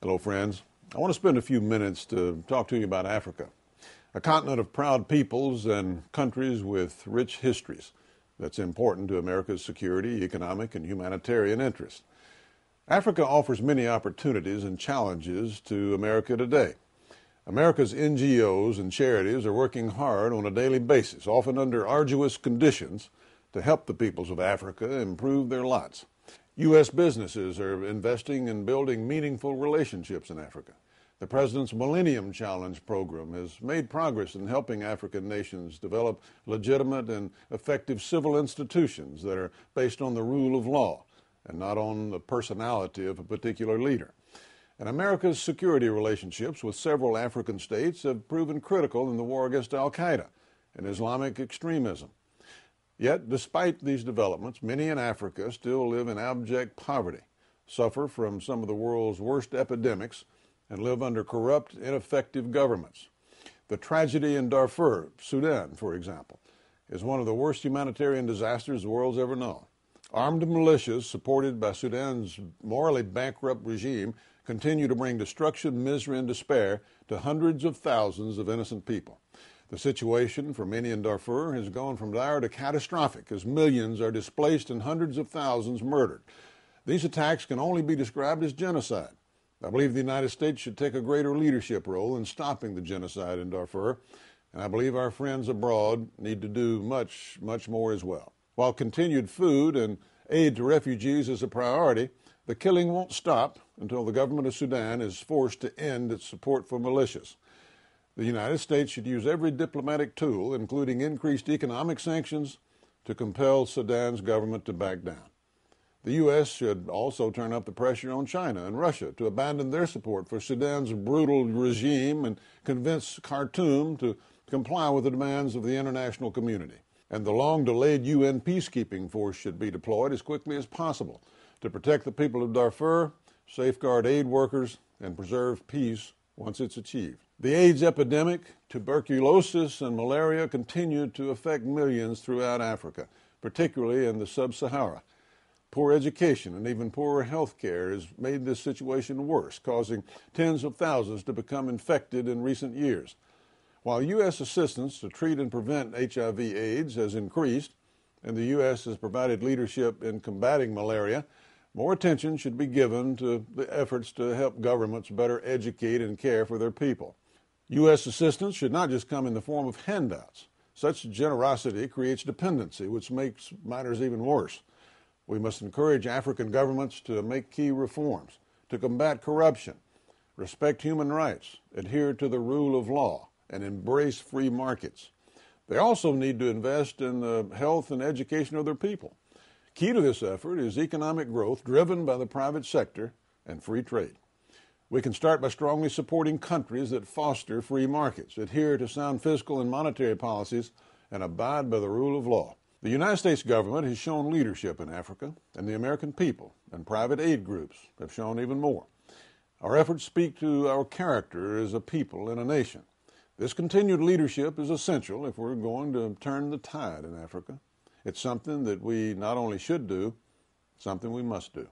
Hello, friends. I want to spend a few minutes to talk to you about Africa, a continent of proud peoples and countries with rich histories that's important to America's security, economic, and humanitarian interests. Africa offers many opportunities and challenges to America today. America's NGOs and charities are working hard on a daily basis, often under arduous conditions, to help the peoples of Africa improve their lots. U.S. businesses are investing in building meaningful relationships in Africa. The President's Millennium Challenge program has made progress in helping African nations develop legitimate and effective civil institutions that are based on the rule of law and not on the personality of a particular leader. And America's security relationships with several African states have proven critical in the war against al-Qaeda and Islamic extremism. Yet, despite these developments, many in Africa still live in abject poverty, suffer from some of the world's worst epidemics, and live under corrupt, ineffective governments. The tragedy in Darfur, Sudan, for example, is one of the worst humanitarian disasters the world's ever known. Armed militias supported by Sudan's morally bankrupt regime continue to bring destruction, misery, and despair to hundreds of thousands of innocent people. The situation for many in Darfur has gone from dire to catastrophic as millions are displaced and hundreds of thousands murdered. These attacks can only be described as genocide. I believe the United States should take a greater leadership role in stopping the genocide in Darfur, and I believe our friends abroad need to do much, much more as well. While continued food and aid to refugees is a priority, the killing won't stop until the government of Sudan is forced to end its support for militias. The United States should use every diplomatic tool, including increased economic sanctions, to compel Sudan's government to back down. The U.S. should also turn up the pressure on China and Russia to abandon their support for Sudan's brutal regime and convince Khartoum to comply with the demands of the international community. And the long-delayed UN peacekeeping force should be deployed as quickly as possible to protect the people of Darfur, safeguard aid workers, and preserve peace once it's achieved. The AIDS epidemic, tuberculosis, and malaria continue to affect millions throughout Africa, particularly in the sub-Sahara. Poor education and even poorer health care has made this situation worse, causing tens of thousands to become infected in recent years. While U.S. assistance to treat and prevent HIV/AIDS has increased, and the U.S. has provided leadership in combating malaria, more attention should be given to the efforts to help governments better educate and care for their people. U.S. assistance should not just come in the form of handouts. Such generosity creates dependency, which makes matters even worse. We must encourage African governments to make key reforms, to combat corruption, respect human rights, adhere to the rule of law, and embrace free markets. They also need to invest in the health and education of their people. Key to this effort is economic growth driven by the private sector and free trade. We can start by strongly supporting countries that foster free markets, adhere to sound fiscal and monetary policies, and abide by the rule of law. The United States government has shown leadership in Africa, and the American people and private aid groups have shown even more. Our efforts speak to our character as a people and a nation. This continued leadership is essential if we're going to turn the tide in Africa. It's something that we not only should do, it's something we must do.